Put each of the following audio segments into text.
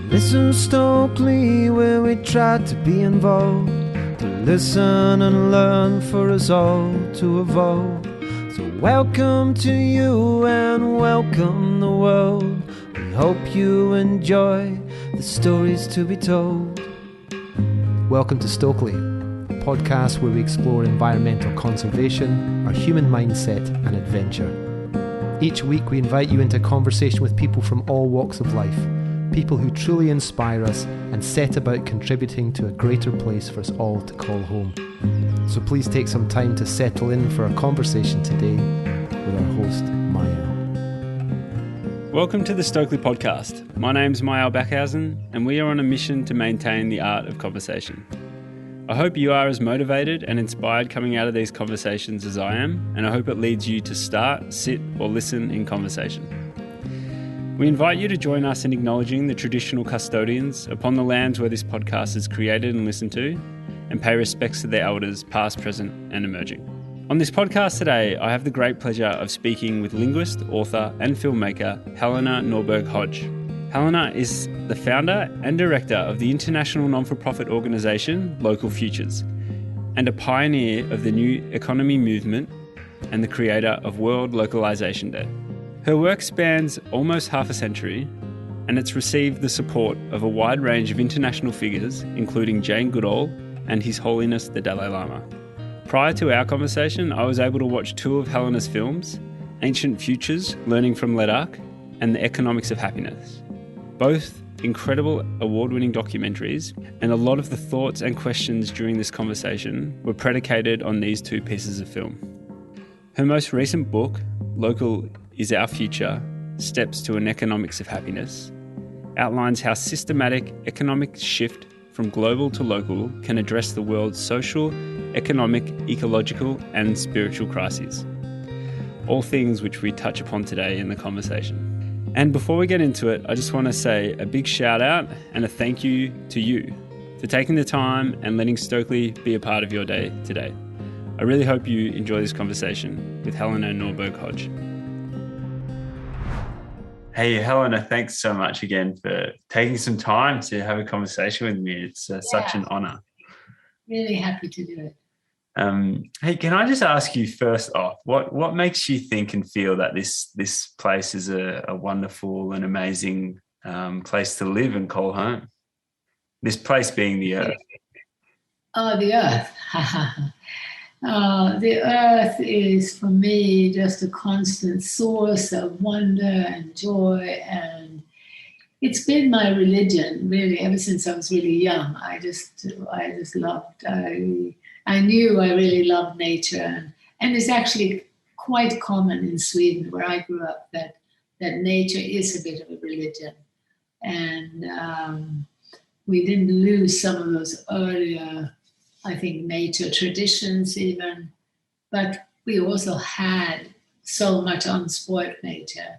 Listen Stokely, where we try to be involved, to listen and learn for us all to evolve. So welcome to you and welcome the world. We hope you enjoy the stories to be told. Welcome to Stokely, a podcast where we explore environmental conservation, our human mindset and adventure. Each week we invite you into conversation with people from all walks of life, people who truly inspire us and set about contributing to a greater place for us all to call home. So please take some time to settle in for our conversation today with our host, Maya. Welcome to the Stokely Podcast. My name's Maya Backhausen, and we are on a mission to maintain the art of conversation. I hope you are as motivated and inspired coming out of these conversations as I am, and I hope it leads you to start, sit, or listen in conversation. We invite you to join us in acknowledging the traditional custodians upon the lands where this podcast is created and listened to, and pay respects to their elders past, present, and emerging. On this podcast today, I have the great pleasure of speaking with linguist, author, and filmmaker Helena Norberg-Hodge. Helena is the founder and director of the international non-for-profit organisation Local Futures, and a pioneer of the new economy movement and the creator of World Localization Day. Her work spans almost half a century, and it's received the support of a wide range of international figures, including Jane Goodall and His Holiness the Dalai Lama. Prior to our conversation, I was able to watch two of Helena's films, Ancient Futures, Learning from Ladakh, and The Economics of Happiness. Both incredible award-winning documentaries, and a lot of the thoughts and questions during this conversation were predicated on these two pieces of film. Her most recent book, Local is Our Future, Steps to an Economics of Happiness, outlines how systematic economic shift from global to local can address the world's social, economic, ecological, and spiritual crises. All things which we touch upon today in the conversation. And before we get into it, I just want to say a big shout out and a thank you to you for taking the time and letting Stokely be a part of your day today. I really hope you enjoy this conversation with Helena Norberg-Hodge. Hey, Helena, thanks so much again for taking some time to have a conversation with me. It's such an honour. Really happy to do it. Hey, can I just ask you first off, what makes you think and feel that this place is a wonderful and amazing place to live and call home? This place being the Earth. Oh, the Earth. The Earth is, for me, just a constant source of wonder and joy, and it's been my religion, really, ever since I was really young. I just loved. I knew I really loved nature, and it's actually quite common in Sweden, where I grew up, that nature is a bit of a religion, and we didn't lose some of those earlier, I think, nature traditions even, but we also had so much unspoiled nature,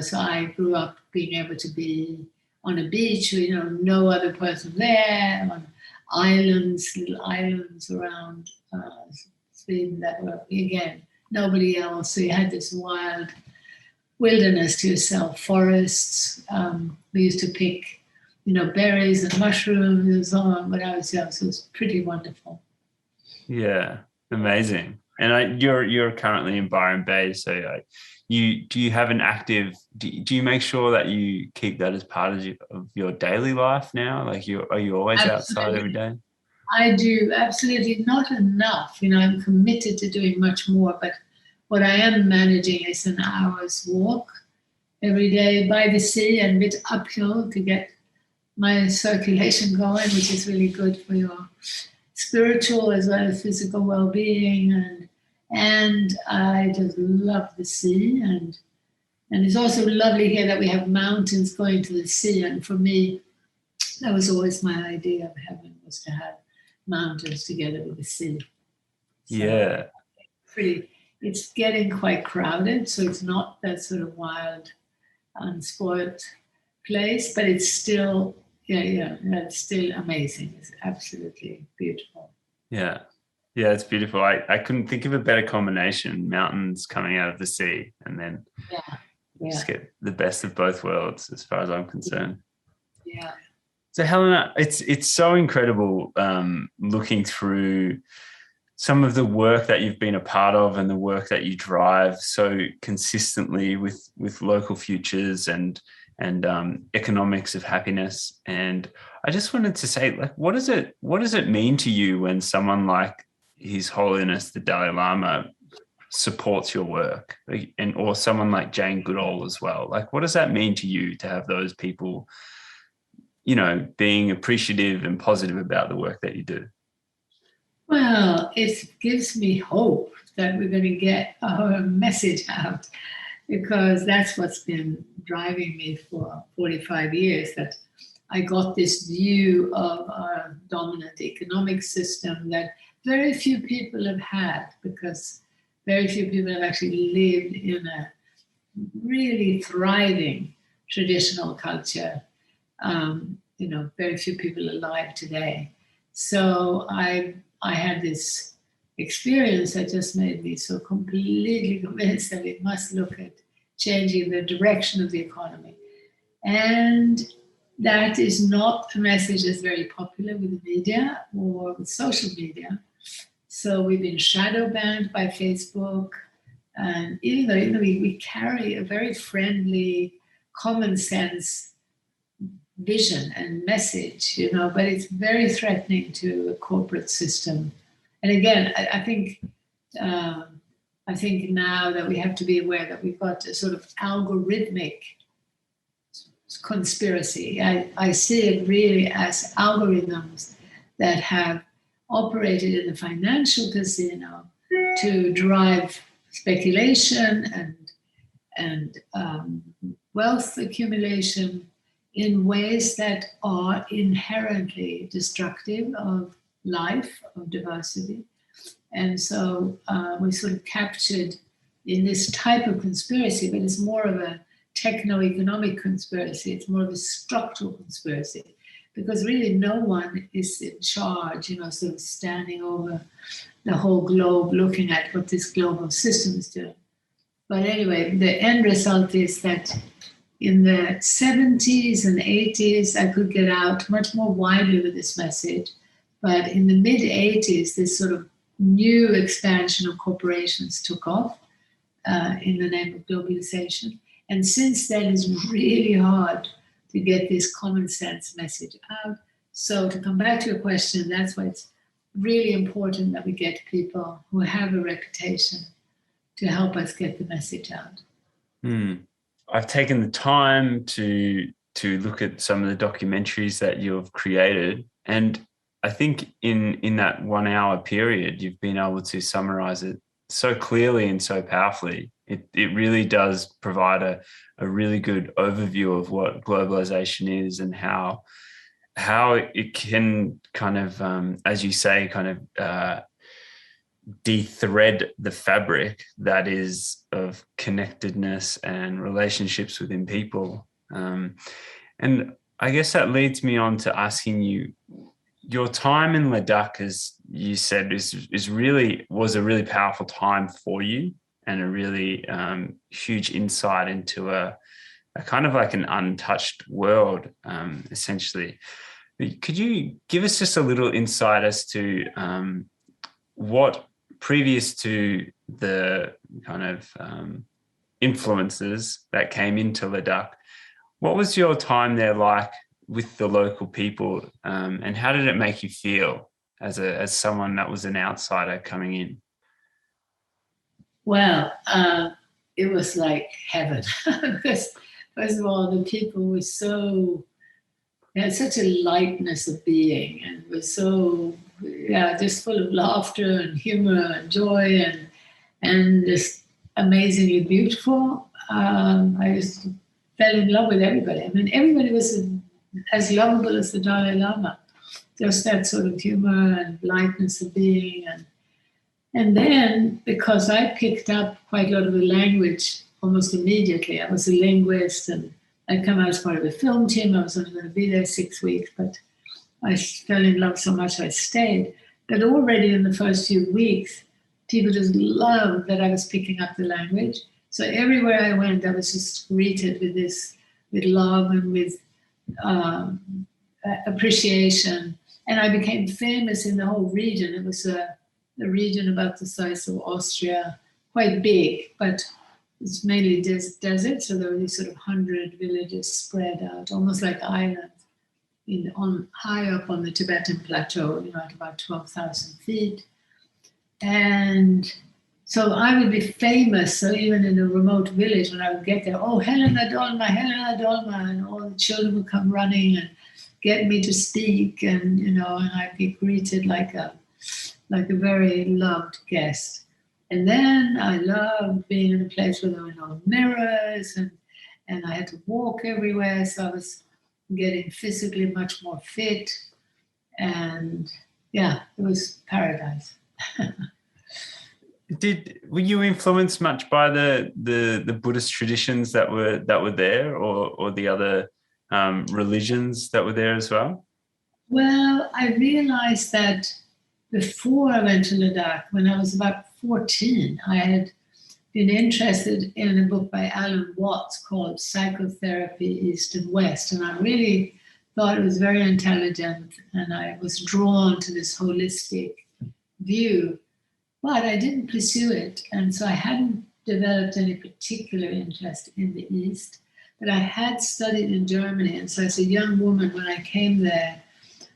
so I grew up being able to be on a beach, no other person there, on little islands around Sweden that were, again, nobody else. So you had this wild wilderness to yourself, forests. We used to pick berries and mushrooms and so on when I was young, so it was pretty wonderful. Yeah, amazing. And you're currently in Byron Bay, so do you have an active? Do you make sure that you keep that as part of your daily life now? Like, are you always outside every day? I do, absolutely not enough. I'm committed to doing much more, but what I am managing is an hour's walk every day by the sea and a bit uphill to get my circulation going, which is really good for your spiritual as well as physical well-being. And I just love the sea. And it's also lovely here that we have mountains going to the sea. And for me, that was always my idea of heaven, was to have mountains together with the sea. So yeah. It's getting quite crowded, so it's not that sort of wild, unspoiled place, but it's still, it's still amazing. It's absolutely beautiful. Yeah, it's beautiful. I couldn't think of a better combination, mountains coming out of the sea, and then just get the best of both worlds as far as I'm concerned. Yeah. So Helena, it's so incredible looking through some of the work that you've been a part of and the work that you drive so consistently with local futures and economics of happiness. And I just wanted to say, like, what does it mean to you when someone like His Holiness the Dalai Lama supports your work, or someone like Jane Goodall as well? Like, what does that mean to you to have those people, being appreciative and positive about the work that you do? Well, it gives me hope that we're going to get our message out, because that's what's been driving me for 45 years, that I got this view of our dominant economic system that very few people have had, because very few people have actually lived in a really thriving traditional culture. Very few people alive today. So I had this experience that just made me so completely convinced that we must look at changing the direction of the economy. And that is not a message that's very popular with the media or with social media. So we've been shadow banned by Facebook. And even though we carry a very friendly, common sense vision and message, but it's very threatening to a corporate system. And again, I think now that we have to be aware that we've got a sort of algorithmic conspiracy. I see it really as algorithms that have operated in the financial casino to drive speculation and wealth accumulation in ways that are inherently destructive of life, of diversity. And so we're sort of captured in this type of conspiracy, but it's more of a techno-economic conspiracy. It's more of a structural conspiracy, because really no one is in charge, sort of standing over the whole globe, looking at what this global system is doing. But anyway, the end result is that in the 70s and 80s, I could get out much more widely with this message. But in the mid-80s, this sort of new expansion of corporations took off in the name of globalization. And since then, it's really hard to get this common sense message out. So to come back to your question, that's why it's really important that we get people who have a reputation to help us get the message out. I've taken the time to look at some of the documentaries that you've created, and I think in that 1 hour period, you've been able to summarize it so clearly and so powerfully. It really does provide a really good overview of what globalization is and how it can kind of, as you say, kind of de-thread the fabric that is of connectedness and relationships within people. And I guess that leads me on to asking you, your time in Ladakh, as you said, was a really powerful time for you, and a really huge insight into a kind of like an untouched world, essentially. Could you give us just a little insight as to what, previous to the kind of influences that came into Ladakh, what was your time there like with the local people, and how did it make you feel as someone that was an outsider coming in? Well, it was like heaven, because first of all, the people were they had such a lightness of being, and were so, just full of laughter and humor and joy, and just amazingly beautiful. I just fell in love with everybody. I mean, everybody was as lovable as the Dalai Lama. Just that sort of humor and lightness of being. And then, because I picked up quite a lot of the language almost immediately, I was a linguist, and I'd come out as part of a film team. I was only going to be there 6 weeks, but I fell in love so much I stayed. But already in the first few weeks, people just loved that I was picking up the language. So everywhere I went, I was just greeted with love and with appreciation. And I became famous in the whole region. It was a region about the size of Austria, quite big, but it's mainly desert. So there were these sort of 100 villages spread out, almost like islands, high up on the Tibetan plateau, at about 12,000 feet. And so I would be famous. So even in a remote village, when I would get there, oh, Helena Dolma, and all the children would come running and get me to speak, and and I'd be greeted like a very loved guest. And then I loved being in a place where there were no mirrors, and I had to walk everywhere, so I was getting physically much more fit, and yeah, it was paradise. Were you influenced much by the Buddhist traditions that were there, or the other religions that were there as well? Well, I realized that before I went to Ladakh, when I was about 14, I had been interested in a book by Alan Watts called Psychotherapy East and West, and I really thought it was very intelligent, and I was drawn to this holistic view. But I didn't pursue it, and so I hadn't developed any particular interest in the East. But I had studied in Germany, and so as a young woman, when I came there,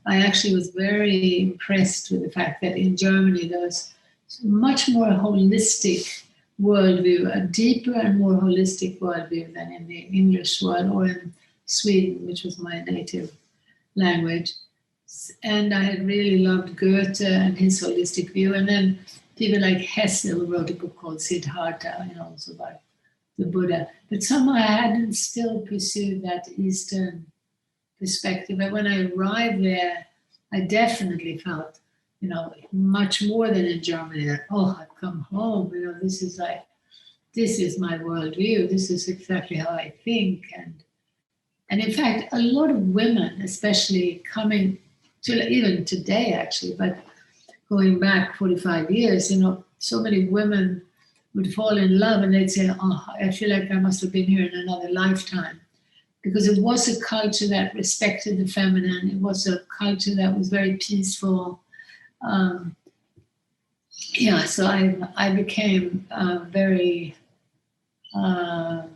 I actually was very impressed with the fact that in Germany there was much more holistic worldview, a deeper and more holistic worldview than in the English world or in Sweden, which was my native language. And I had really loved Goethe and his holistic view, and then people like Hesse, who wrote a book called Siddhartha, also about the Buddha. But somehow I hadn't still pursued that Eastern perspective. But when I arrived there, I definitely felt, much more than in Germany, that, I've come home, this is my worldview, this is exactly how I think. And in fact, a lot of women, especially coming to, even today actually, but going back 45 years, so many women would fall in love and they'd say, I feel like I must have been here in another lifetime. Because it was a culture that respected the feminine. It was a culture that was very peaceful. So I became very, I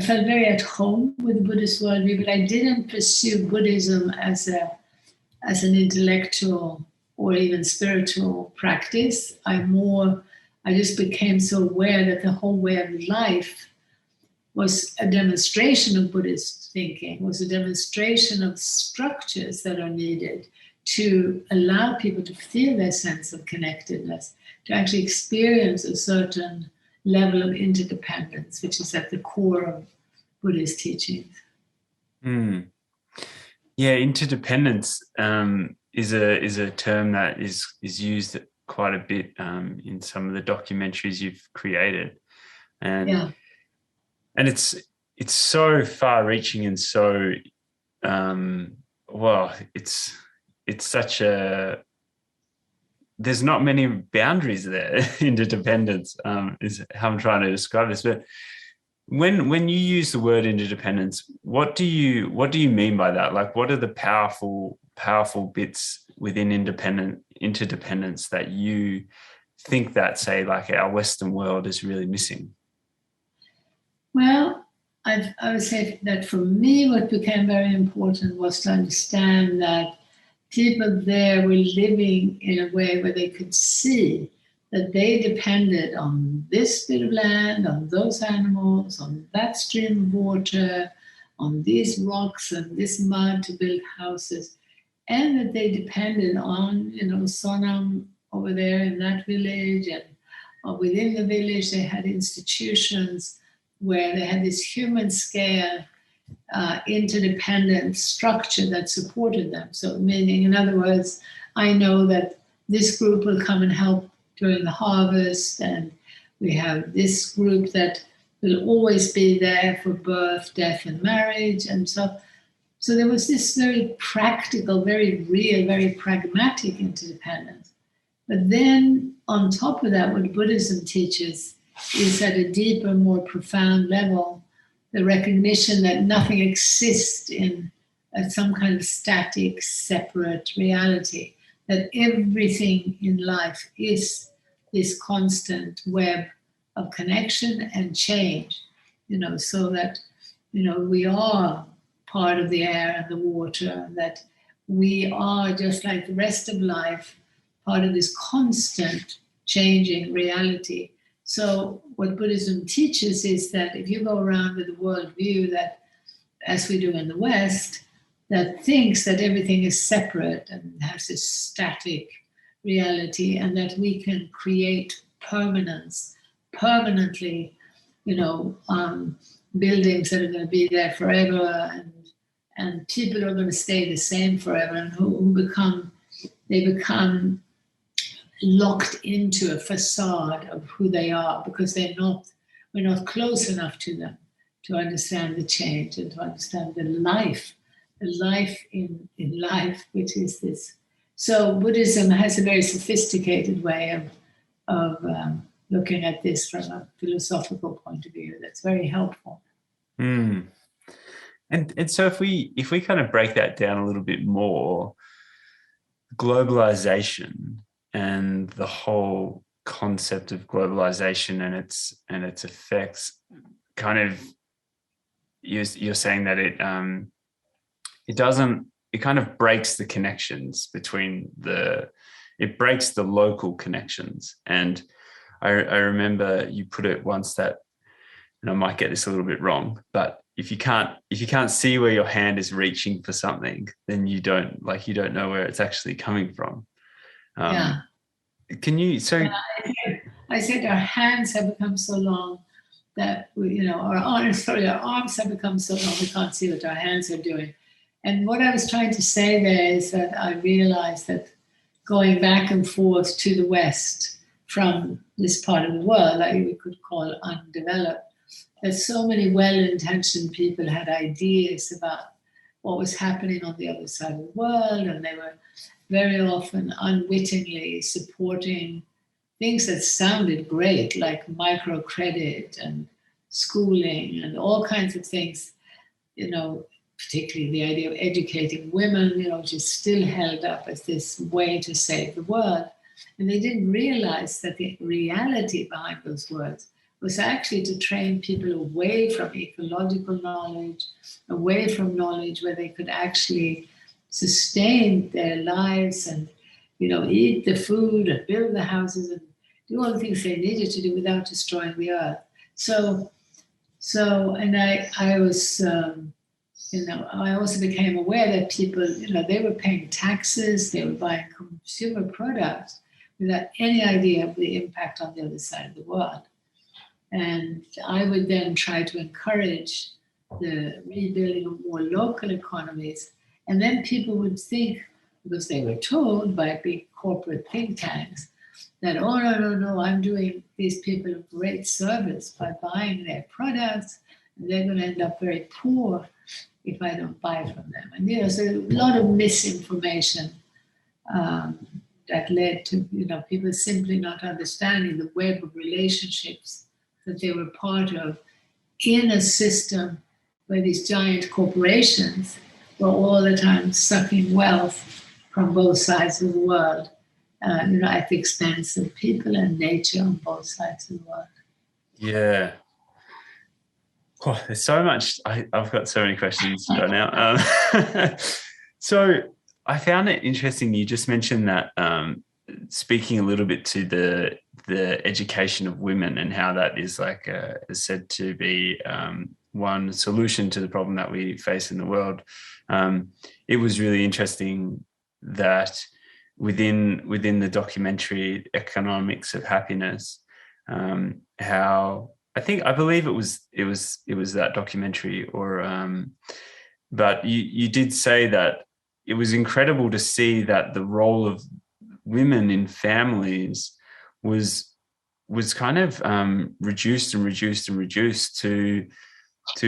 felt very at home with the Buddhist worldview, but I didn't pursue Buddhism as an intellectual or even spiritual practice. I just became so aware that the whole way of life was a demonstration of Buddhist thinking, was a demonstration of structures that are needed to allow people to feel their sense of connectedness, to actually experience a certain level of interdependence, which is at the core of Buddhist teachings. Yeah, interdependence is a term that is used quite a bit in some of the documentaries you've created, and it's so far-reaching and so it's such a, there's not many boundaries there. Interdependence is how I'm trying to describe this. But when you use the word interdependence, what do you mean by that? Like, what are the powerful bits within interdependence that you think that, say, like our Western world is really missing? Well, I would say that for me, what became very important was to understand that people there were living in a way where they could see that they depended on this bit of land, on those animals, on that stream of water, on these rocks and this mud to build houses, and that they depended on, Sonam over there in that village, and within the village they had institutions where they had this human scale interdependent structure that supported them. So meaning, in other words, I know that this group will come and help during the harvest, and we have this group that will always be there for birth, death, and marriage. And so there was this very practical, very real, very pragmatic interdependence. But then on top of that, what Buddhism teaches is at a deeper, more profound level, the recognition that nothing exists in some kind of static, separate reality, that everything in life is this constant web of connection and change, so that, we are part of the air and the water, that we are, just like the rest of life, part of this constant changing reality. So what Buddhism teaches is that if you go around with a worldview that, as we do in the West, that thinks that everything is separate and has this static reality, and that we can create permanently, buildings that are going to be there forever, and people are going to stay the same forever, and who become locked into a facade of who they are, because we're not close enough to them to understand the change and to understand the life in life, which is this. So Buddhism has a very sophisticated way of looking at this from a philosophical point of view that's very helpful. And so if we kind of break that down a little bit more, globalization and the whole concept of globalization and its effects, kind of, you're saying that it kind of breaks the connections it breaks the local connections. And I remember you put it once that, and I might get this a little bit wrong, but if you can't see where your hand is reaching for something, then you don't know where it's actually coming from. Can you? So I said our hands have become so long that our arms have become so long we can't see what our hands are doing. And what I was trying to say there is that I realized that going back and forth to the West from this part of the world, like we could call undeveloped, that so many well-intentioned people had ideas about what was happening on the other side of the world, and they were very often unwittingly supporting things that sounded great, like microcredit and schooling and all kinds of things, particularly the idea of educating women, which is still held up as this way to save the world. And they didn't realize that the reality behind those words was actually to train people away from ecological knowledge, away from knowledge where they could actually sustain their lives and, eat the food and build the houses and do all the things they needed to do without destroying the earth. So, and I was, I also became aware that people, they were paying taxes, they were buying consumer products without any idea of the impact on the other side of the world. And I would then try to encourage the rebuilding of more local economies. And then people would think, because they were told by big corporate think tanks, that, oh, no, I'm doing these people a great service by buying their products, and they're going to end up very poor if I don't buy from them. And, so a lot of misinformation that led to, people simply not understanding the web of relationships that they were part of in a system where these giant corporations were all the time sucking wealth from both sides of the world, at the expense of people and nature on both sides of the world. Yeah. Oh, there's so much. I've got so many questions right now. So I found it interesting. You just mentioned that speaking a little bit to the education of women and how that is is said to be one solution to the problem that we face in the world. It was really interesting that within the documentary Economics of Happiness, how I believe it was that documentary, but you did say that it was incredible to see that the role of women in families was kind of reduced to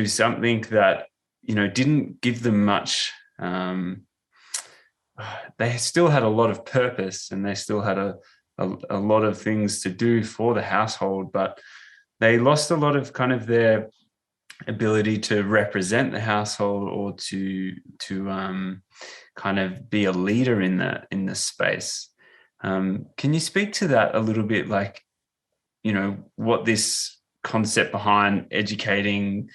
something that didn't give them much. They still had a lot of purpose and they still had a lot of things to do for the household, but they lost a lot of kind of their ability to represent the household or to kind of be a leader in the space. Can you speak to that a little bit, like, what this concept behind educating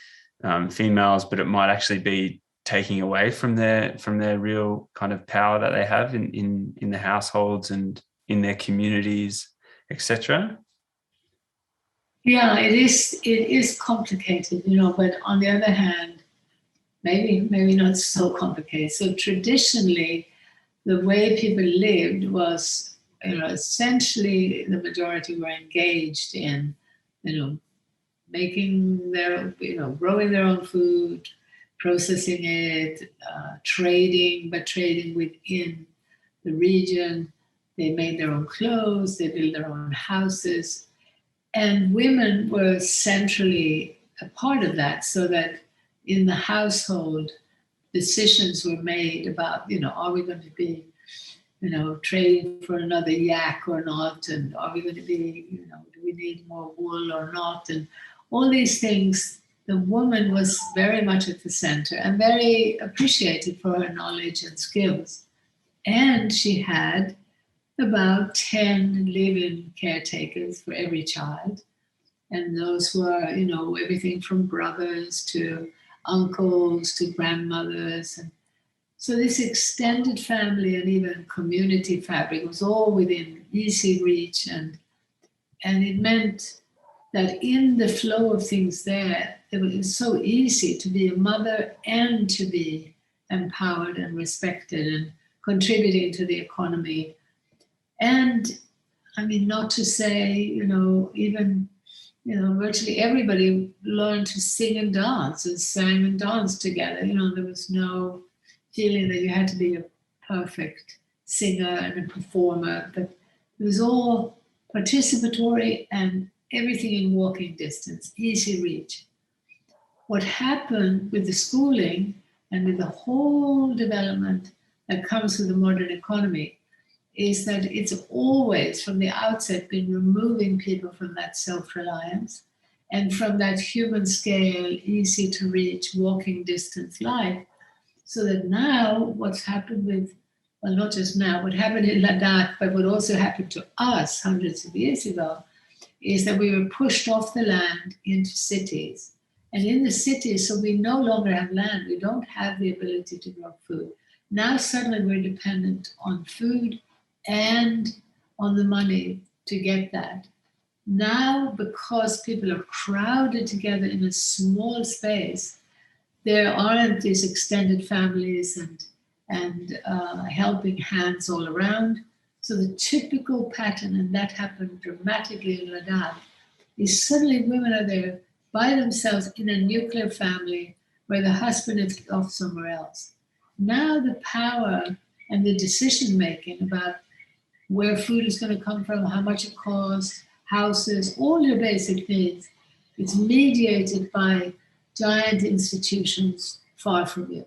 females, but it might actually be taking away from their real kind of power that they have in the households and in their communities, etc.? Yeah, it is complicated, but on the other hand, maybe not so complicated. So traditionally, the way people lived was, essentially the majority were engaged in, making growing their own food, processing it, trading, but trading within the region. They made their own clothes, they built their own houses. And women were centrally a part of that, so that in the household, decisions were made about, are we going to be, trading for another yak or not? And are we going to be, do we need more wool or not? And all these things, the woman was very much at the center and very appreciated for her knowledge and skills. And she had about 10 live-in caretakers for every child. And those were, everything from brothers to uncles to grandmothers. And so this extended family and even community fabric was all within easy reach. And it meant that in the flow of things there, it was so easy to be a mother and to be empowered and respected and contributing to the economy. And not to say, even, virtually everybody learned to sing and dance and sang and danced together. There was no feeling that you had to be a perfect singer and a performer, but it was all participatory and everything in walking distance, easy reach. What happened with the schooling and with the whole development that comes with the modern economy is that it's always from the outset been removing people from that self-reliance and from that human scale, easy to reach, walking distance life. So that now what's happened with, well, not just now, what happened in Ladakh, but what also happened to us hundreds of years ago, is that we were pushed off the land into cities. And in the cities, so we no longer have land, we don't have the ability to grow food. Now suddenly we're dependent on food and on the money to get that. Now, because people are crowded together in a small space, there aren't these extended families and helping hands all around. So the typical pattern, and that happened dramatically in Ladakh, is suddenly women are there by themselves in a nuclear family where the husband is off somewhere else. Now the power and the decision-making about where food is going to come from, how much it costs, houses, all your basic needs, it's mediated by giant institutions far from you.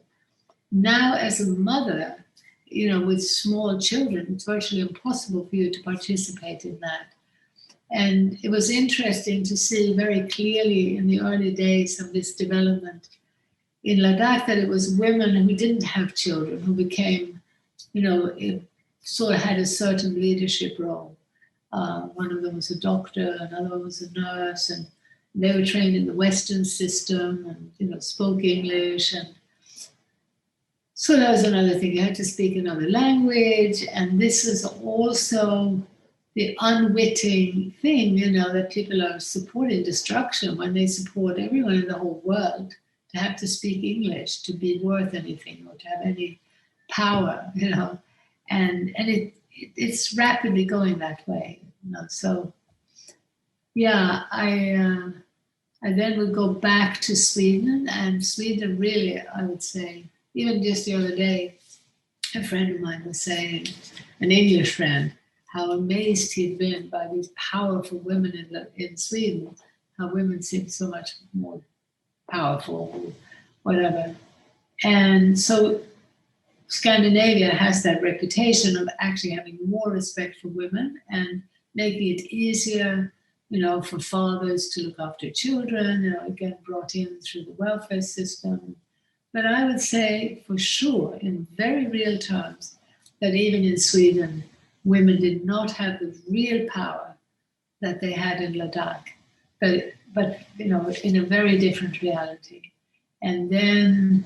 Now, as a mother, with small children, it's virtually impossible for you to participate in that. And it was interesting to see very clearly in the early days of this development in Ladakh that it was women who didn't have children who became, sort of had a certain leadership role. One of them was a doctor, another one was a nurse, and they were trained in the Western system and, spoke English. And so that was another thing. You had to speak another language. And this is also the unwitting thing, that people are supporting destruction when they support everyone in the whole world to have to speak English, to be worth anything or to have any power, and it's rapidly going that way. So, yeah, I then would go back to Sweden, and Sweden really, I would say, even just the other day, a friend of mine was saying, an English friend, how amazed he'd been by these powerful women in Sweden, how women seem so much more powerful, whatever. And so Scandinavia has that reputation of actually having more respect for women and making it easier for fathers to look after children, again, brought in through the welfare system. But I would say for sure, in very real terms, that even in Sweden, women did not have the real power that they had in Ladakh, but in a very different reality. And then,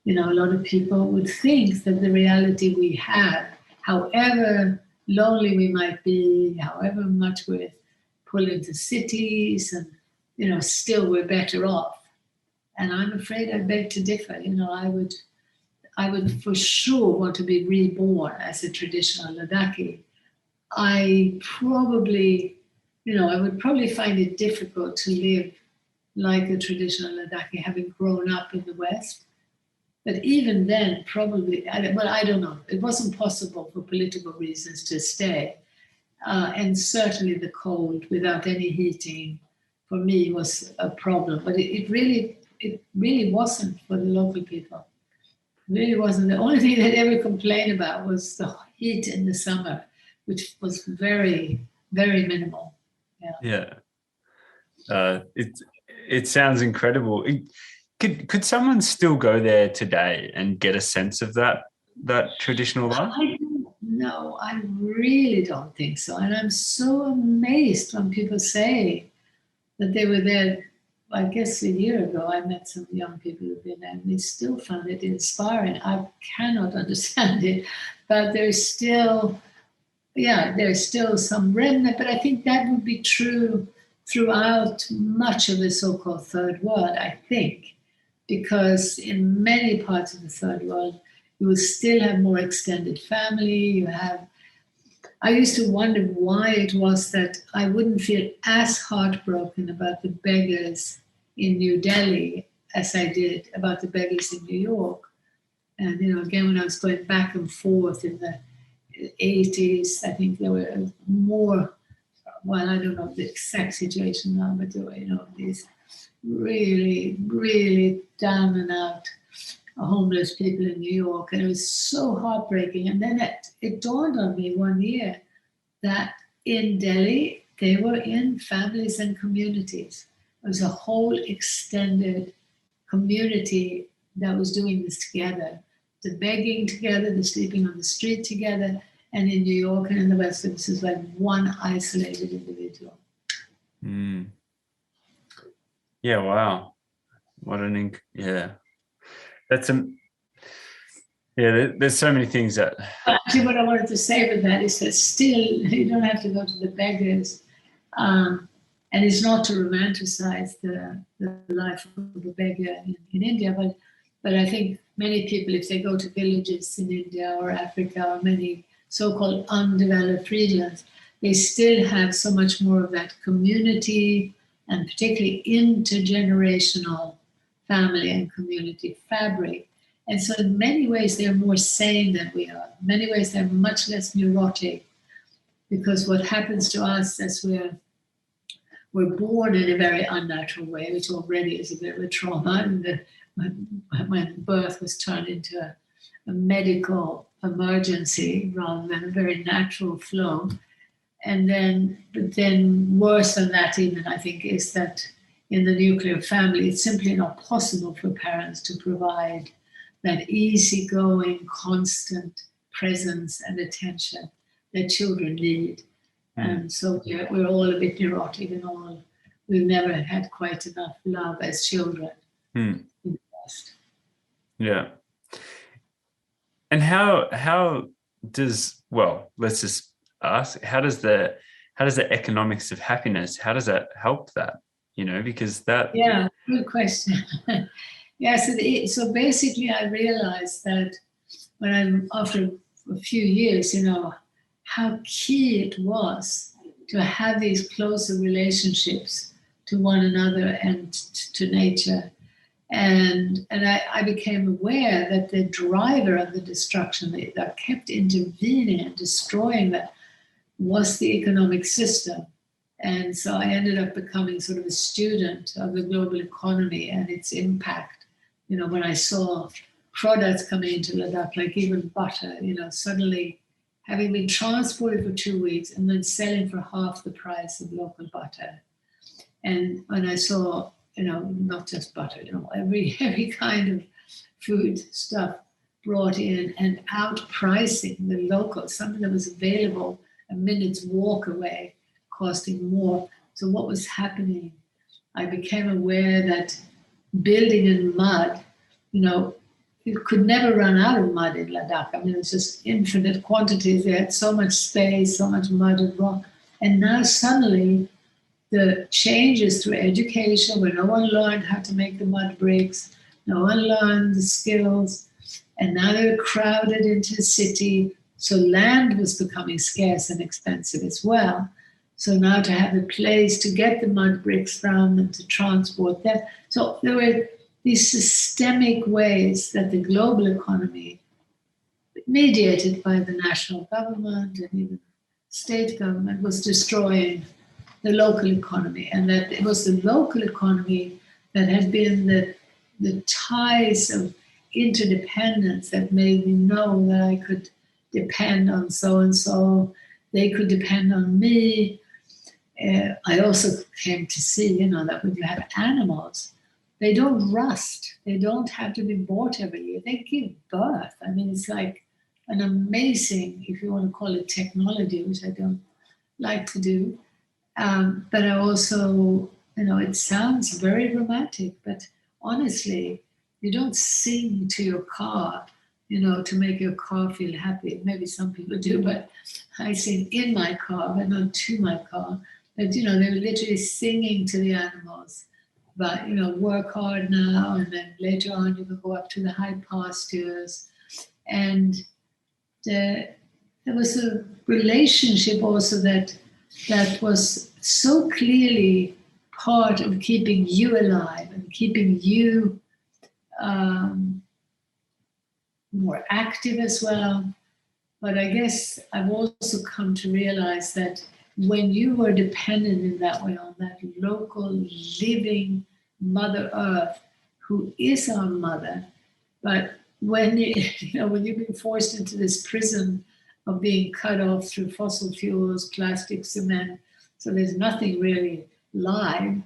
a lot of people would think that the reality we have, however lonely we might be, however much we're pulled into cities, and still we're better off. And I'm afraid I beg to differ. I would for sure want to be reborn as a traditional Ladakhi. I would probably find it difficult to live like a traditional Ladakhi, having grown up in the West. But even then, probably, I don't know. It wasn't possible for political reasons to stay. And certainly the cold without any heating, for me, was a problem. But it really wasn't for the local people. It really wasn't. The only thing they'd ever complain about was the heat in the summer, which was very, very minimal. Yeah. It sounds incredible. Could someone still go there today and get a sense of that traditional life? No, I really don't think so. And I'm so amazed when people say that they were there. I guess a year ago, I met some young people who've been there, and they still found it inspiring. I cannot understand it, but there's still some remnant. But I think that would be true throughout much of the so-called third world, I think, because in many parts of the third world, you will still have more extended family. I used to wonder why it was that I wouldn't feel as heartbroken about the beggars in New Delhi as I did about the beggars in New York. And, again, when I was going back and forth in the 80s, I think there were more, well, I don't know the exact situation now, but there were, these really, really down and out homeless people in New York, and it was so heartbreaking. And then it dawned on me one year that in Delhi, they were in families and communities. It was a whole extended community that was doing this together, the begging together, the sleeping on the street together. And in New York and in the West, this is like one isolated individual. Mm. Yeah, wow. That's there's so many things that... Actually, what I wanted to say with that is that still, you don't have to go to the beggars. And it's not to romanticize the life of a beggar in India, but I think many people, if they go to villages in India or Africa or many so-called undeveloped regions, they still have so much more of that community and particularly intergenerational family and community fabric. And so in many ways, they're more sane than we are. In many ways, they're much less neurotic, because what happens to us as we're born in a very unnatural way, which already is a bit of a trauma, and when birth was turned into a medical emergency rather than a very natural flow. And then worse than that even, I think, is that in the nuclear family, it's simply not possible for parents to provide that easygoing, constant presence and attention that children need. And so we're all a bit neurotic, and we've never had quite enough love as children in the past. Yeah. And how does, well, let's just ask, how does the economics of happiness, how does that help that? Because that... Yeah, good question. So basically I realized that after a few years, how key it was to have these closer relationships to one another and to nature. And I became aware that the driver of the destruction that kept intervening and destroying that was the economic system. And so I ended up becoming sort of a student of the global economy and its impact. When I saw products coming into Ladakh, like even butter, suddenly having been transported for 2 weeks and then selling for half the price of local butter. And when I saw, not just butter, every kind of food stuff brought in and outpricing the local, something that was available a minute's walk away, costing more. So what was happening? I became aware that building in mud, you could never run out of mud in Ladakh. I mean, it's just infinite quantities. They had so much space, so much mud and rock. And now suddenly the changes through education, where no one learned how to make the mud bricks, no one learned the skills, and now they're crowded into the city. So land was becoming scarce and expensive as well. So now to have a place to get the mud bricks from and to transport them. So there were these systemic ways that the global economy, mediated by the national government and even state government, was destroying the local economy. And that it was the local economy that had been the ties of interdependence that made me know that I could depend on so-and-so, they could depend on me. I also came to see, that when you have animals, they don't rust. They don't have to be bought every year. They give birth. I mean, it's like an amazing, if you want to call it technology, which I don't like to do. But I also, it sounds very romantic, but honestly, you don't sing to your car, to make your car feel happy. Maybe some people do, but I sing in my car, but not to my car. But, they were literally singing to the animals. But, work hard now, and then later on you can go up to the high pastures. And there was a relationship also that was so clearly part of keeping you alive and keeping you more active as well. But I guess I've also come to realize that when you are dependent in that way on that local living Mother Earth, who is our mother, but when when you've been forced into this prison of being cut off through fossil fuels, plastic, cement, so there's nothing really live,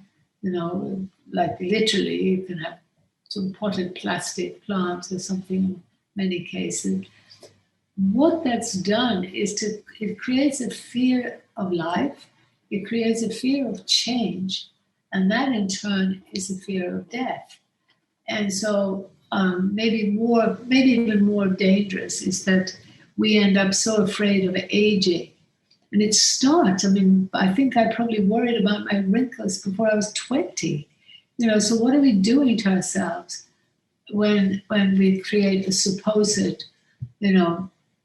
like literally you can have some potted plastic plants or something in many cases. What that's done is it creates a fear of life, it creates a fear of change, and that in turn is a fear of death. And so maybe even more dangerous is that we end up so afraid of aging. And it starts, I think I probably worried about my wrinkles before I was 20. So what are we doing to ourselves when we create a supposed,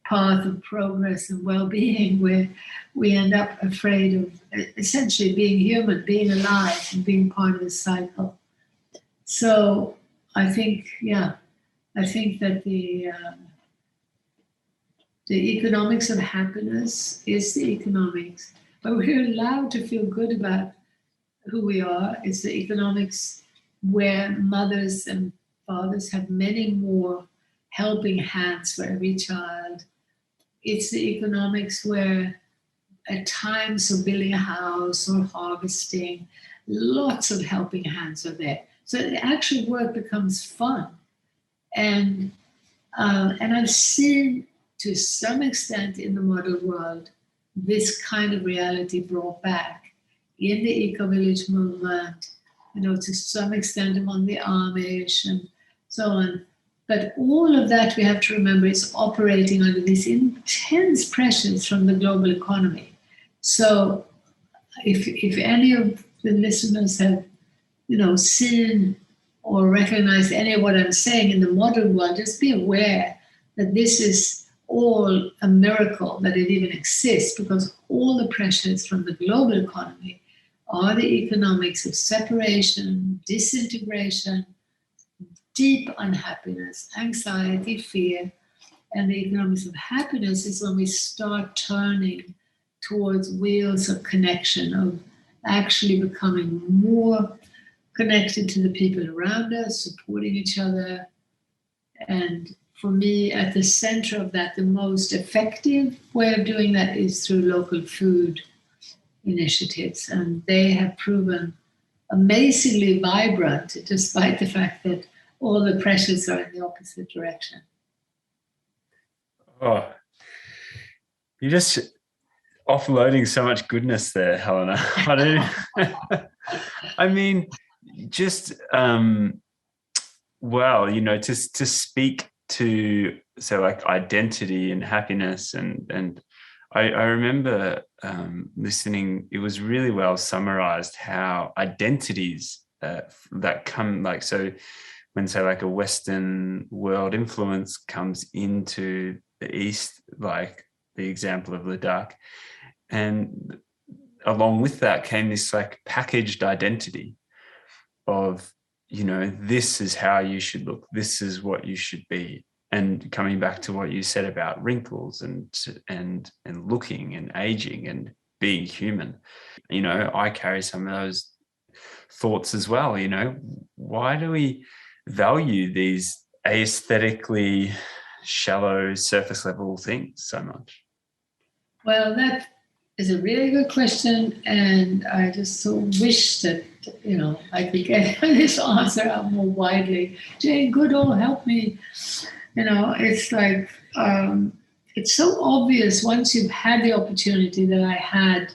path of progress and well-being where we end up afraid of essentially being human, being alive, and being part of this cycle. So I think that the economics of happiness is the economics, but we're allowed to feel good about who we are. It's the economics where mothers and fathers have many more helping hands for every child. It's the economics where at times of building a house or harvesting, lots of helping hands are there. So the actual work becomes fun. And I've seen to some extent in the modern world, this kind of reality brought back in the eco-village movement, to some extent among the Amish and so on. But all of that, we have to remember, is operating under these intense pressures from the global economy. So if any of the listeners have, seen or recognized any of what I'm saying in the modern world, just be aware that this is all a miracle that it even exists, because all the pressures from the global economy are the economics of separation, disintegration, deep unhappiness, anxiety, fear. And the economics of happiness is when we start turning towards wheels of connection, of actually becoming more connected to the people around us, supporting each other, and for me, at the center of that, the most effective way of doing that is through local food initiatives. And they have proven amazingly vibrant, despite the fact that all the pressures are in the opposite direction. Oh, you're just offloading so much goodness there, Helena. I mean, just, well, you know, to speak to, so like identity and happiness, and I remember listening, it was really well summarized how identities that come, like, so when, say, like a Western world influence comes into the East, like the example of Ladakh, and along with that came this like packaged identity of, you know, this is how you should look, this is what you should be. And coming back to what you said about wrinkles and looking and aging and being human, you know, I carry some of those thoughts as well. You know, why do we value these aesthetically shallow, surface level things so much? Well, that is a really good question, and I just so wish that, you know, I could get this answer out more widely. Jane Goodall, help me. You know, it's like, it's so obvious once you've had the opportunity that I had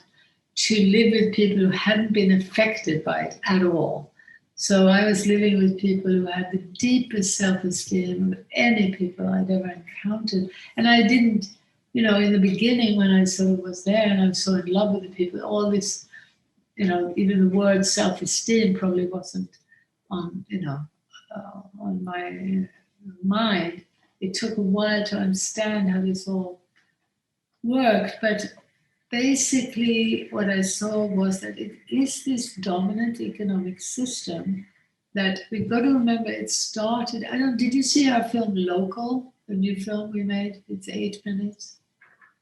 to live with people who hadn't been affected by it at all. So I was living with people who had the deepest self-esteem of any people I'd ever encountered. And I didn't, you know, in the beginning when I sort of was there and I was so in love with the people, all this, you know, even the word self-esteem probably wasn't on, you know, on my mind. It took a while to understand how this all worked, but basically what I saw was that it is this dominant economic system that we've got to remember. It started, did you see our film Local, the new film we made? It's 8 minutes.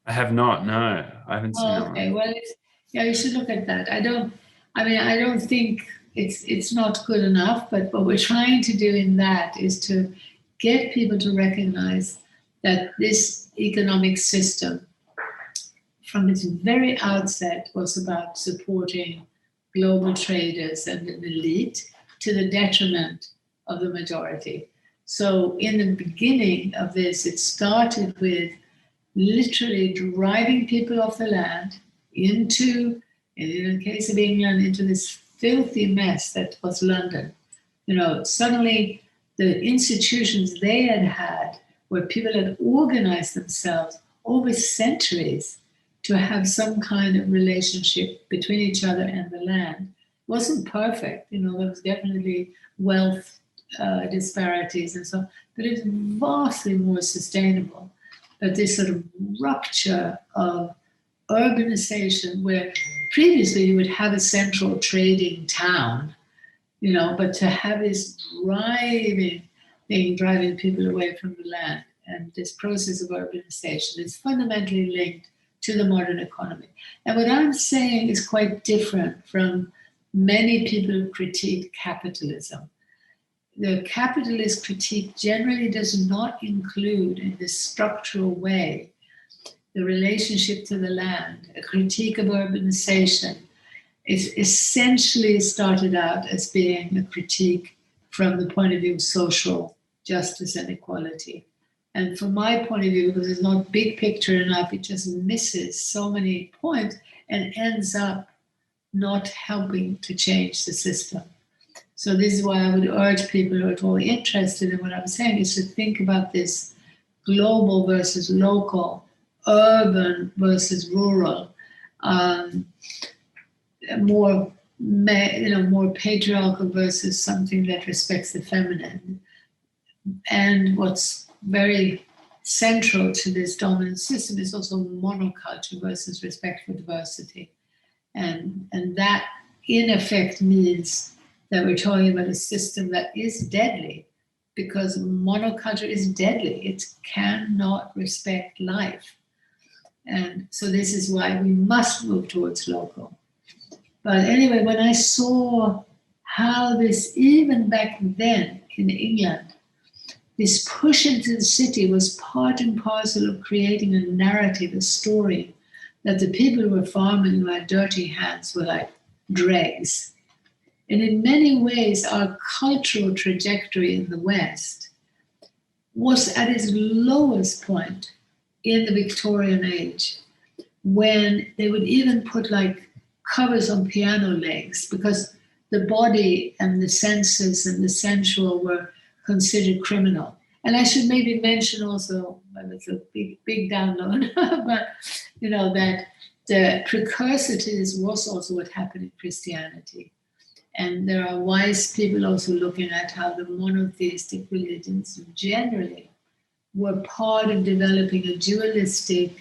I have not, no, I haven't seen it. Okay, well, yeah, you should look at that. I don't think it's not good enough, but what we're trying to do in that is to get people to recognize that this economic system from its very outset was about supporting global traders and an elite to the detriment of the majority. So in the beginning of this, it started with literally driving people off the land into, in the case of England, into this filthy mess that was London. You know, suddenly the institutions they had, where people had organized themselves over centuries to have some kind of relationship between each other and the land, wasn't perfect. You know, there was definitely wealth disparities and so on, but it was vastly more sustainable. But this sort of rupture of urbanization, where previously you would have a central trading town, you know, but to have this driving people away from the land, and this process of urbanization is fundamentally linked to the modern economy. And what I'm saying is quite different from many people who critique capitalism. The capitalist critique generally does not include, in this structural way, the relationship to the land. A critique of urbanization is essentially started out as being a critique from the point of view of social justice and equality. And from my point of view, because it's not big picture enough, it just misses so many points and ends up not helping to change the system. So this is why I would urge people who are at all interested in what I'm saying is to think about this global versus local, urban versus rural, more patriarchal versus something that respects the feminine. And what's very central to this dominant system is also monoculture versus respect for diversity. And that, in effect, means that we're talking about a system that is deadly, because monoculture is deadly. It cannot respect life. And so this is why we must move towards local. But anyway, when I saw how this, even back then in England, this push into the city was part and parcel of creating a narrative, a story, that the people who were farming who had dirty hands were like dregs. And in many ways, our cultural trajectory in the West was at its lowest point in the Victorian age, when they would even put like covers on piano legs because the body and the senses and the sensual were considered criminal. And I should maybe mention also, it's a big download, but that the precursor to this was also what happened in Christianity. And there are wise people also looking at how the monotheistic religions generally were part of developing a dualistic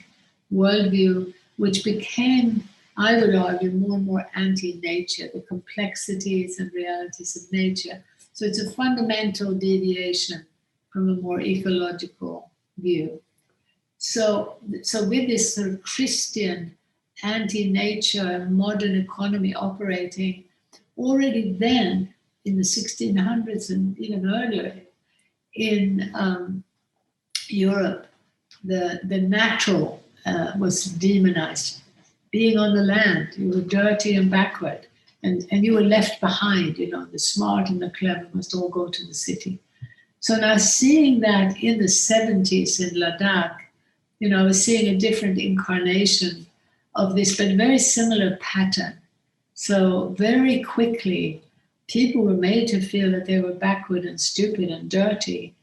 worldview, which became, I would argue, more and more anti-nature, the complexities and realities of nature. So it's a fundamental deviation from a more ecological view. So with this sort of Christian anti-nature modern economy operating, already then in the 1600s and even earlier in Europe, the natural was demonized. Being on the land, you were dirty and backward, and you were left behind. The smart and the clever must all go to the city. So now seeing that in the 70s in Ladakh, I was seeing a different incarnation of this, but very similar pattern. So very quickly, people were made to feel that they were backward and stupid and dirty.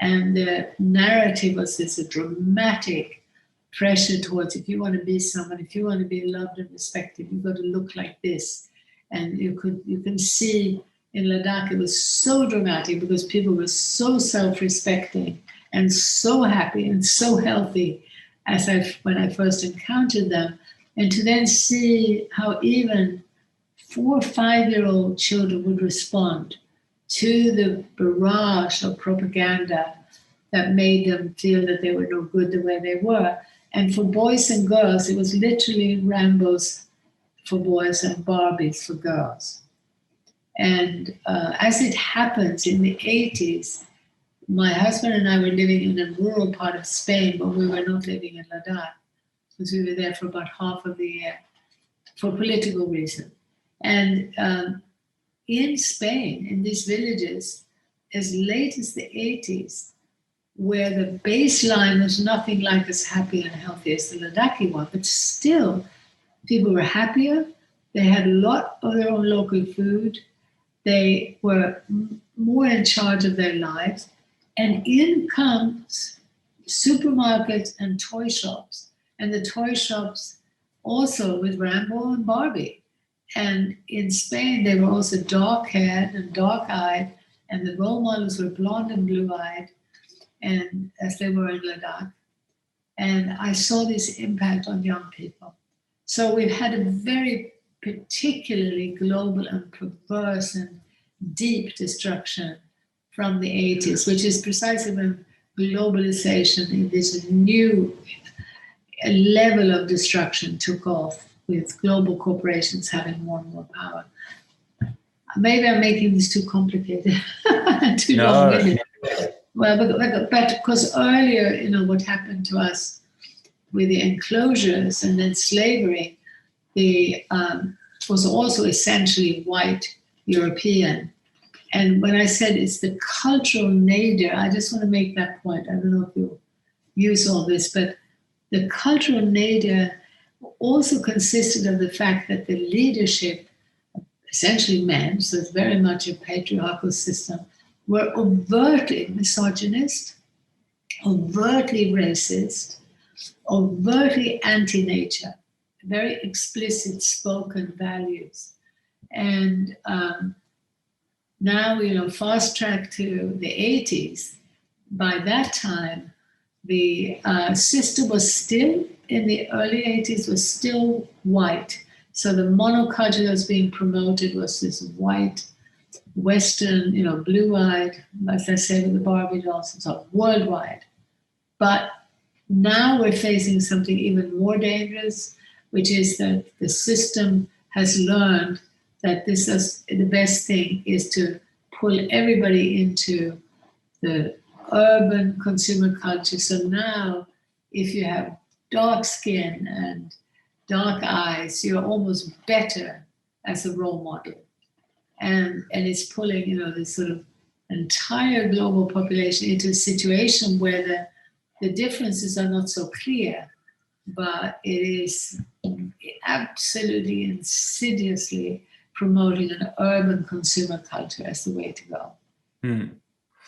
And the narrative was this dramatic pressure towards, if you want to be someone, if you want to be loved and respected, you've got to look like this. And you can see in Ladakh, it was so dramatic because people were so self-respecting and so happy and so healthy when I first encountered them. And to then see how even 4 or 5-year-old children would respond to the barrage of propaganda that made them feel that they were no good the way they were. And for boys and girls, it was literally Rambos for boys and Barbies for girls. And as it happens in the 80s, my husband and I were living in a rural part of Spain, but we were not living in Ladakh because we were there for about half of the year for political reasons. And in Spain, in these villages, as late as the 80s, where the baseline was nothing like as happy and healthy as the Ladakhi one, but still people were happier. They had a lot of their own local food. They were more in charge of their lives. And in comes supermarkets and toy shops. And the toy shops also with Rambo and Barbie. And in Spain, they were also dark-haired and dark-eyed, and the role models were blonde and blue-eyed, and as they were in Ladakh. And I saw this impact on young people. So we've had a very particularly global and perverse and deep destruction from the 80s, which is precisely when globalization in this new level of destruction took off, with global corporations having more and more power. Maybe I'm making this too complicated, too long-winded. Well, but because earlier, what happened to us with the enclosures and then slavery, was also essentially white European. And when I said it's the cultural nadir, I just want to make that point. I don't know if you'll use all this, but the cultural nadir also consisted of the fact that the leadership, essentially men, so it's very much a patriarchal system, were overtly misogynist, overtly racist, overtly anti-nature, very explicit spoken values. And now, fast track to the 80s. By that time, the system was still, in the early 80s, was still white. So the monoculture that was being promoted was this white, Western, blue-eyed, as I say with the Barbie dolls, so worldwide. But now we're facing something even more dangerous, which is that the system has learned that this is the best thing is to pull everybody into the urban consumer culture. So now, if you have dark skin and dark eyes, you're almost better as a role model. And it's pulling, this sort of entire global population into a situation where the differences are not so clear, but it is absolutely insidiously promoting an urban consumer culture as the way to go. Mm.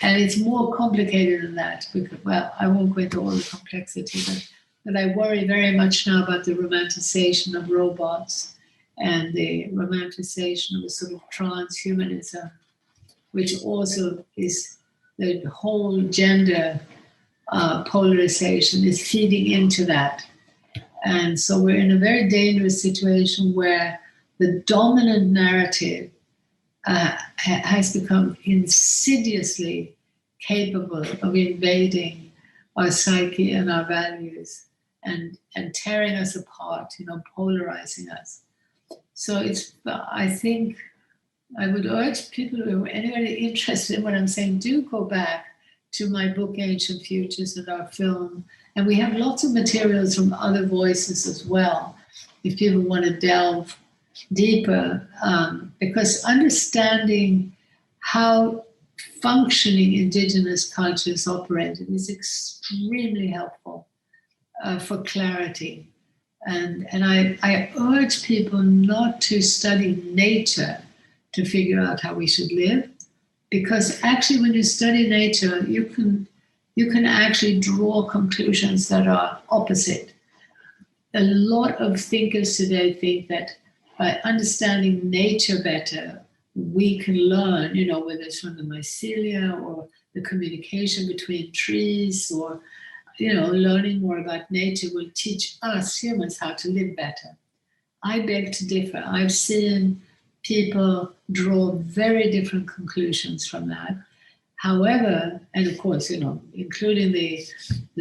And it's more complicated than that, because, well, I won't go into all the complexity, but I worry very much now about the romanticization of robots and the romanticization of a sort of transhumanism, which also is the whole gender polarization is feeding into that. And so we're in a very dangerous situation where the dominant narrative has become insidiously capable of invading our psyche and our values and tearing us apart, polarizing us. So I think I would urge people who are anybody interested in what I'm saying, do go back to my book, Ancient Futures, and our film. And we have lots of materials from other voices as well, if people want to delve deeper, because understanding how functioning indigenous cultures operated is extremely helpful for clarity. And I urge people not to study nature to figure out how we should live, because actually when you study nature, you can actually draw conclusions that are opposite. A lot of thinkers today think that by understanding nature better, we can learn, whether it's from the mycelia or the communication between trees, or, learning more about nature will teach us humans how to live better. I beg to differ. I've seen people draw very different conclusions from that. However, and of course, including the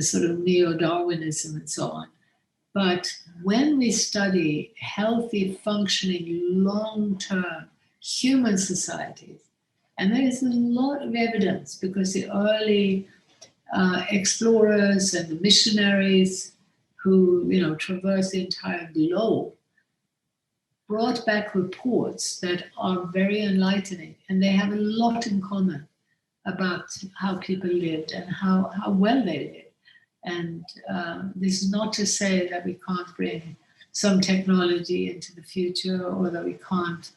sort of neo-Darwinism and so on. But when we study healthy, functioning, long-term human societies, and there is a lot of evidence, because the early explorers and the missionaries who, traversed the entire globe brought back reports that are very enlightening, and they have a lot in common about how people lived and how well they lived. And this is not to say that we can't bring some technology into the future, or that we can't.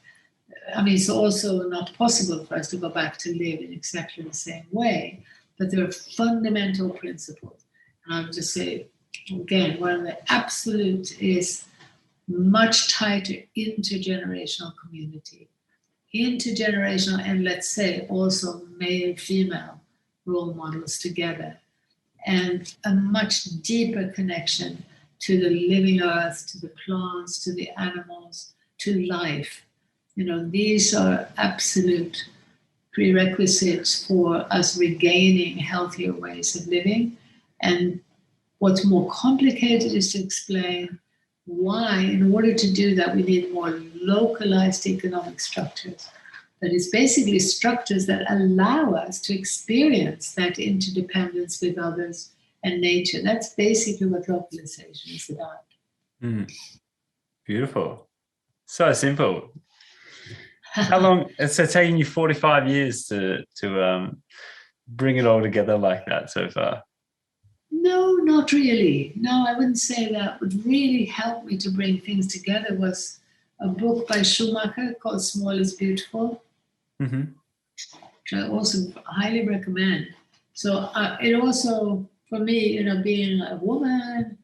It's also not possible for us to go back to live in exactly the same way, but there are fundamental principles. And I'll just say, again, one of the absolute is much tighter intergenerational community. Intergenerational, and let's say also male-female role models together. And a much deeper connection to the living earth, to the plants, to the animals, to life. These are absolute prerequisites for us regaining healthier ways of living. And what's more complicated is to explain why, in order to do that, we need more localized economic structures. But it's basically structures that allow us to experience that interdependence with others and nature. That's basically what localization is about. Mm. Beautiful. So simple. How long? It's taking you 45 years to bring it all together like that so far. No, not really. No, I wouldn't say that. What really helped me to bring things together was a book by Schumacher called Small is Beautiful, mm-hmm. which I also highly recommend. So it also, for me, being a woman,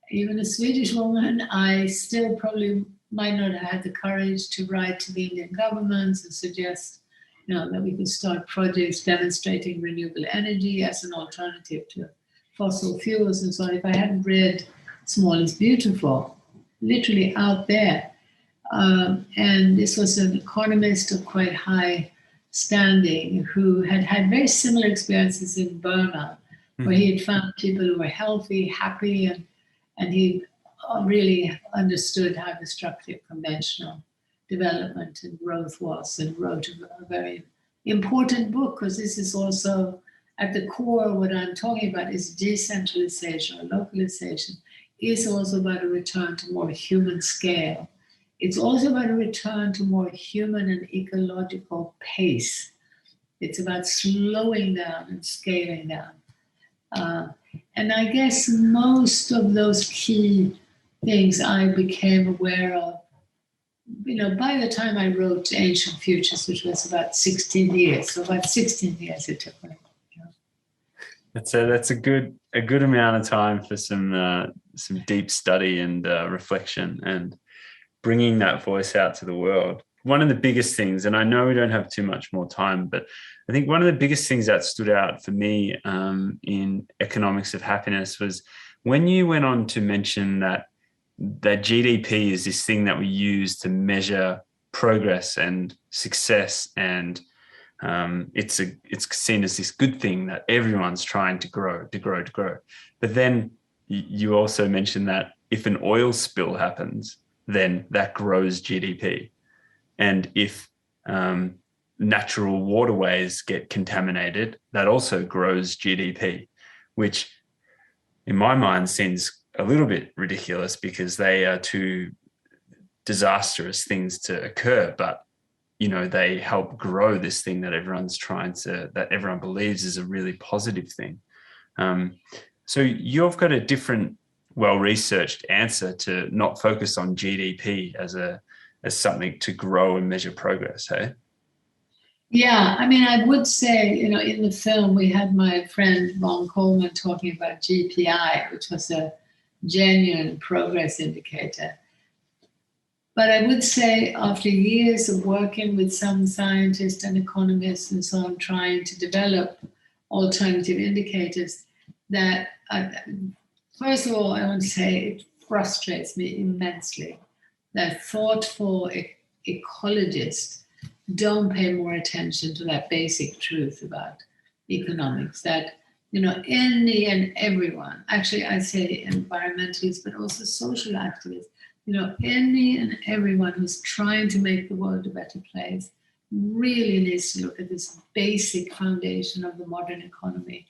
even a Swedish woman, I still probably might not have had the courage to write to the Indian governments and suggest, that we could start projects demonstrating renewable energy as an alternative to fossil fuels and so on. If I hadn't read Small is Beautiful, literally out there. And this was an economist of quite high standing who had had very similar experiences in Burma, where he had found people who were healthy, happy, and he really understood how destructive conventional development and growth was, and wrote a very important book, because this is also at the core, what I'm talking about is decentralization or localization is also about a return to more human scale. It's also about a return to more human and ecological pace. It's about slowing down and scaling down. And I guess most of those key things I became aware of, by the time I wrote Ancient Futures, which was about 16 years. So about 16 years it took me. That's a good amount of time for some deep study and reflection and bringing that voice out to the world. One of the biggest things, and I know we don't have too much more time, but I think one of the biggest things that stood out for me in Economics of Happiness was when you went on to mention that GDP is this thing that we use to measure progress and success, and it's seen as this good thing that everyone's trying to grow. But then you also mentioned that if an oil spill happens, then that grows GDP. And if natural waterways get contaminated, that also grows GDP, which in my mind seems a little bit ridiculous because they are two disastrous things to occur, but they help grow this thing that that everyone believes is a really positive thing. So you've got a different, well-researched answer to not focus on GDP as something to grow and measure progress, hey? Yeah, I would say, in the film, we had my friend Ron Coleman talking about GPI, which was a genuine progress indicator. But I would say after years of working with some scientists and economists and so on, trying to develop alternative indicators, that, first of all, I want to say it frustrates me immensely that thoughtful ecologists don't pay more attention to that basic truth about economics, that, any and everyone, actually I say environmentalists, but also social activists, any and everyone who's trying to make the world a better place really needs to look at this basic foundation of the modern economy.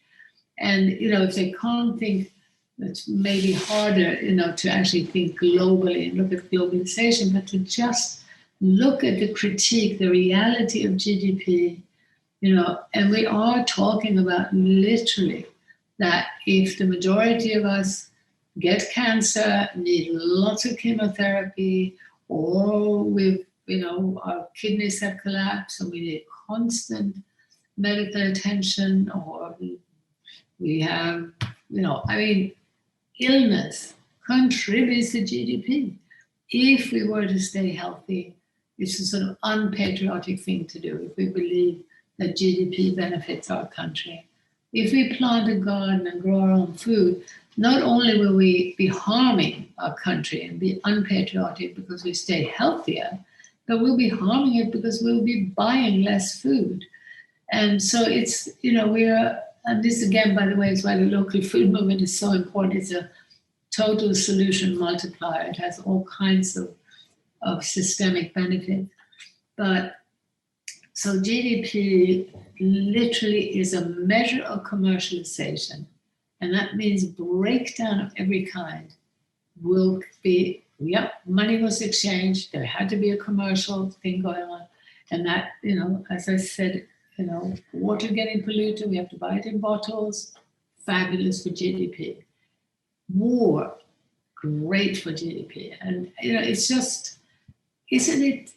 And, if they can't think, it's maybe harder, to actually think globally and look at globalization, but to just look at the critique, the reality of GDP, and we are talking about literally that if the majority of us get cancer, need lots of chemotherapy, or our kidneys have collapsed and we need constant medical attention, or we have, illness contributes to GDP. If we were to stay healthy, it's a sort of unpatriotic thing to do if we believe that GDP benefits our country. If we plant a garden and grow our own food, not only will we be harming our country and be unpatriotic because we stay healthier, but we'll be harming it because we'll be buying less food. And so it's, and this again, by the way, is why the local food movement is so important. It's a total solution multiplier. It has all kinds of systemic benefit. But so GDP literally is a measure of commercialization. And that means breakdown of every kind will be, money was exchanged. There had to be a commercial thing going on. And that, as I said, water getting polluted, we have to buy it in bottles, fabulous for GDP. War, great for GDP. And, it's just, isn't it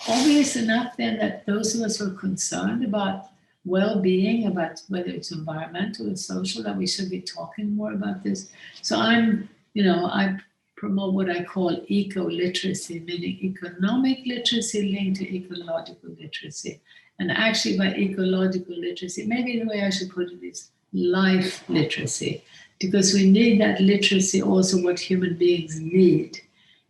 obvious enough then that those of us who are concerned about well-being, about whether it's environmental or social, that we should be talking more about this? So I promote what I call eco-literacy, meaning economic literacy linked to ecological literacy. And actually by ecological literacy, maybe the way I should put it is life literacy, because we need that literacy also what human beings need.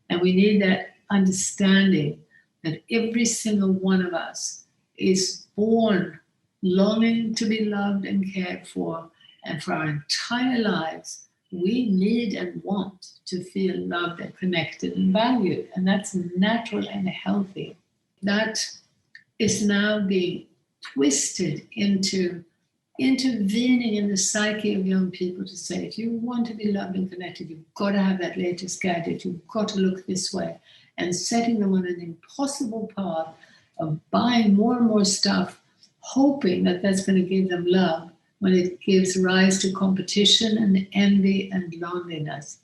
And we need that understanding that every single one of us is born longing to be loved and cared for. And for our entire lives, we need and want to feel loved and connected and valued. And that's natural and healthy. That is now being twisted into intervening in the psyche of young people to say, if you want to be loved and connected, you've got to have that latest gadget, you've got to look this way, and setting them on an impossible path of buying more and more stuff, hoping that that's going to give them love, when it gives rise to competition and envy and loneliness,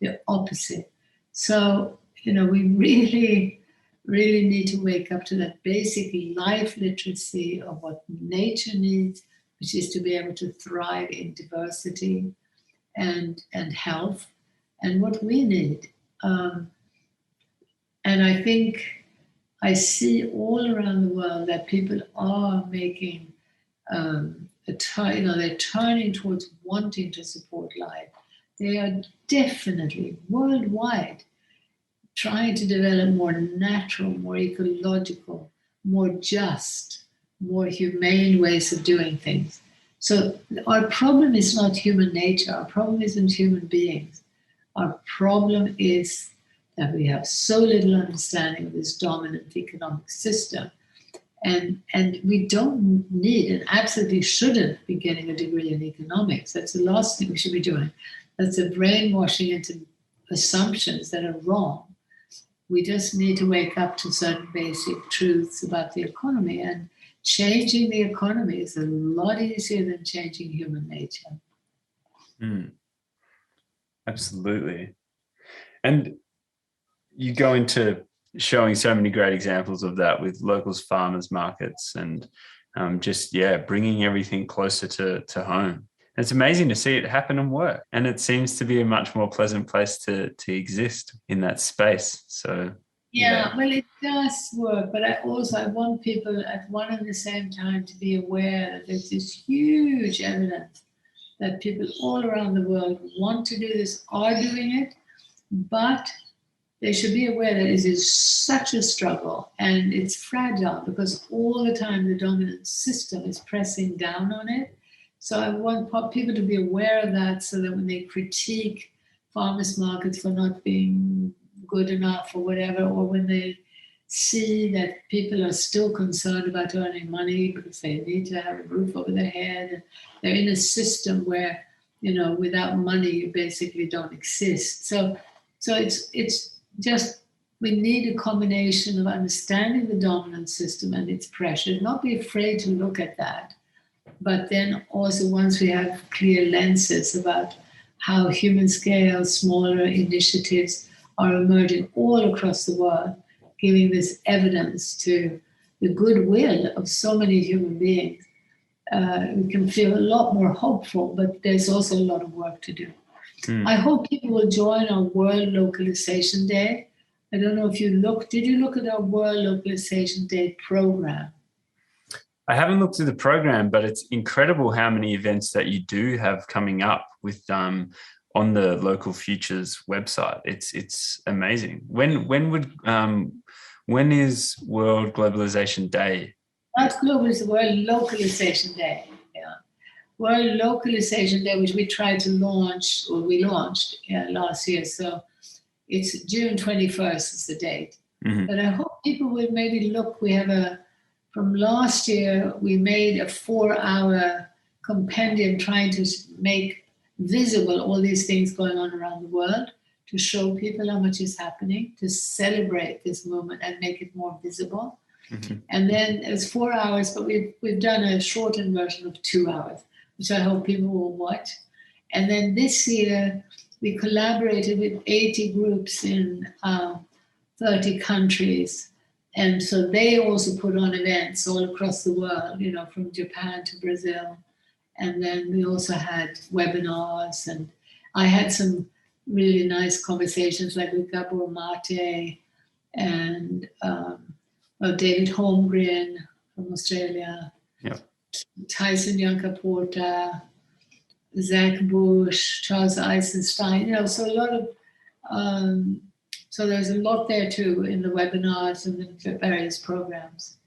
the opposite. So, we really, really need to wake up to that basic life literacy of what nature needs, which is to be able to thrive in diversity and health, and what we need. And I think I see all around the world that people are making they're turning towards wanting to support life. They are definitely worldwide trying to develop more natural, more ecological, more just, more humane ways of doing things. So our problem is not human nature. Our problem isn't human beings. Our problem is that we have so little understanding of this dominant economic system. And we don't need and absolutely shouldn't be getting a degree in economics. That's the last thing we should be doing. That's a brainwashing into assumptions that are wrong. We just need to wake up to certain basic truths about the economy. And changing the economy is a lot easier than changing human nature. Absolutely. And you go into showing so many great examples of that with locals, farmers markets, and bringing everything closer to home. And it's amazing to see it happen and work. And it seems to be a much more pleasant place to exist in that space. So well, it does work, but I want people at one and the same time to be aware that there's this huge evidence that people all around the world want to do this, are doing it, but they should be aware that it is such a struggle and it's fragile because all the time the dominant system is pressing down on it. So I want people to be aware of that so that when they critique farmers markets for not being good enough or whatever, or when they see that people are still concerned about earning money because they need to have a roof over their head, and they're in a system where, without money you basically don't exist. So it's just, we need a combination of understanding the dominant system and its pressure, not be afraid to look at that. But then also once we have clear lenses about how human scale, smaller initiatives are emerging all across the world, giving this evidence to the goodwill of so many human beings, we can feel a lot more hopeful, but there's also a lot of work to do. I hope people will join our World Localization Day. I don't know if did you look at our World Localization Day program? I haven't looked at the program, but it's incredible how many events that you do have coming up with on the Local Futures website. It's amazing. When is World Globalization Day? Not global, it's World Localization Day. World Localization Day, which we tried to launch, or we launched last year. So it's June 21st is the date. Mm-hmm. But I hope people will maybe look. We have from last year, we made a 4-hour compendium trying to make visible all these things going on around the world, to show people how much is happening, to celebrate this movement and make it more visible. Mm-hmm. And then it's 4 hours, but we've done a shortened version of 2 hours, which I hope people will watch. And then this year, we collaborated with 80 groups in 30 countries. And so they also put on events all across the world, from Japan to Brazil. And then we also had webinars, and I had some really nice conversations like with Gabor Mate and David Holmgren from Australia. Yep. Tyson Yunkaporta, Zach Bush, Charles Eisenstein, so a lot of, so there's a lot there too in the webinars and the various programs.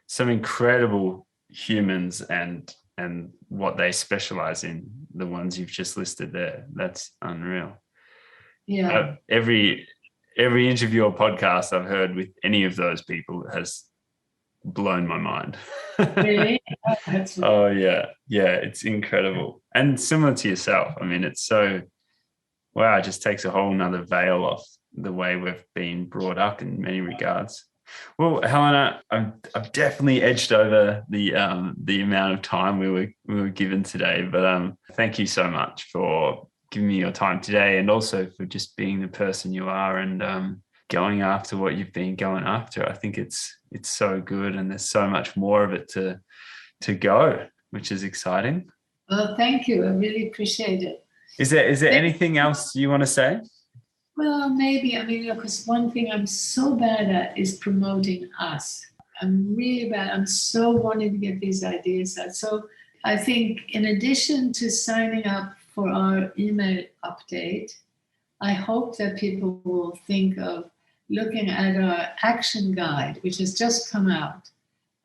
Some incredible humans and what they specialize in, the ones you've just listed there. That's unreal. Yeah. Every interview or podcast I've heard with any of those people has blown my mind. Really? Oh yeah. Yeah, it's incredible. And similar to yourself. I mean, it's so, wow, it just takes a whole nother veil off the way we've been brought up in many regards. Well, Helena, I've definitely edged over the amount of time we were given today, but thank you so much for giving me your time today, and also for just being the person you are and going after what you've been going after. I think it's so good, and there's so much more of it to go, which is exciting. Well, thank you. I really appreciate it. Is there anything else you want to say? Well, maybe. I mean, because one thing I'm so bad at is promoting us. I'm really bad. I'm so wanting to get these ideas out. So I think in addition to signing up for our email update, I hope that people will think of looking at our action guide, which has just come out.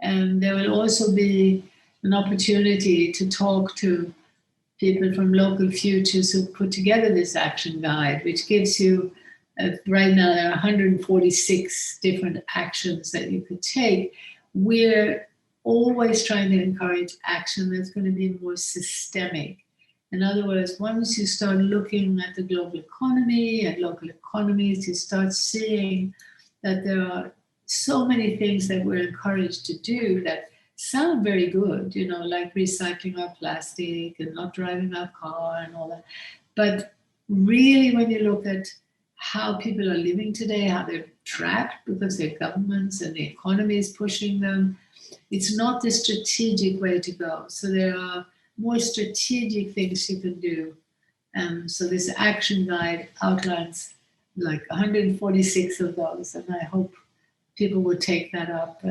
And there will also be an opportunity to talk to people from Local Futures who put together this action guide, which gives you, right now there are 146 different actions that you could take. We're always trying to encourage action that's going to be more systemic. In other words, once you start looking at the global economy and local economies, you start seeing that there are so many things that we're encouraged to do that sound very good, like recycling our plastic and not driving our car and all that. But really, when you look at how people are living today, how they're trapped because their governments and the economy is pushing them, it's not the strategic way to go. So there are more strategic things you can do. So this action guide outlines like 146 of those, and I hope people will take that up.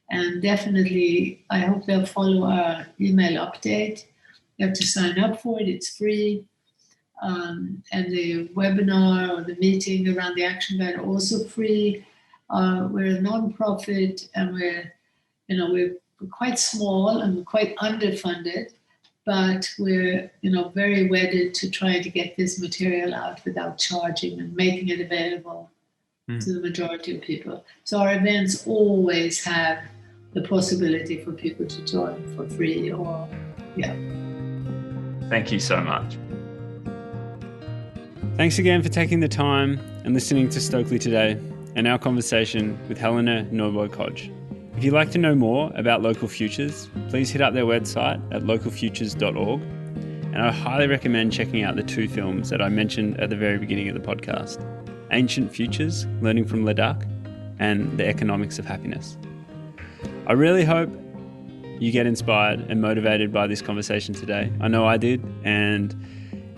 And definitely, I hope they'll follow our email update. You have to sign up for it. It's free. And the webinar or the meeting around the action guide are also free. We're a nonprofit, and we're quite small and we're quite underfunded, but we're very wedded to trying to get this material out without charging and making it available to the majority of people. So our events always have the possibility for people to join for free Thank you so much. Thanks again for taking the time and listening to Stokely today and our conversation with Helena Norberg-Hodge. If you'd like to know more about Local Futures, please hit up their website at localfutures.org, and I highly recommend checking out the 2 films that I mentioned at the very beginning of the podcast: Ancient Futures, Learning from Ladakh, and The Economics of Happiness. I really hope you get inspired and motivated by this conversation today. I know I did, and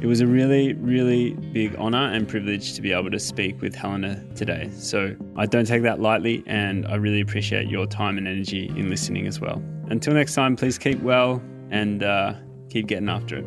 it was a really, really big honour and privilege to be able to speak with Helena today. So I don't take that lightly, and I really appreciate your time and energy in listening as well. Until next time, please keep well and keep getting after it.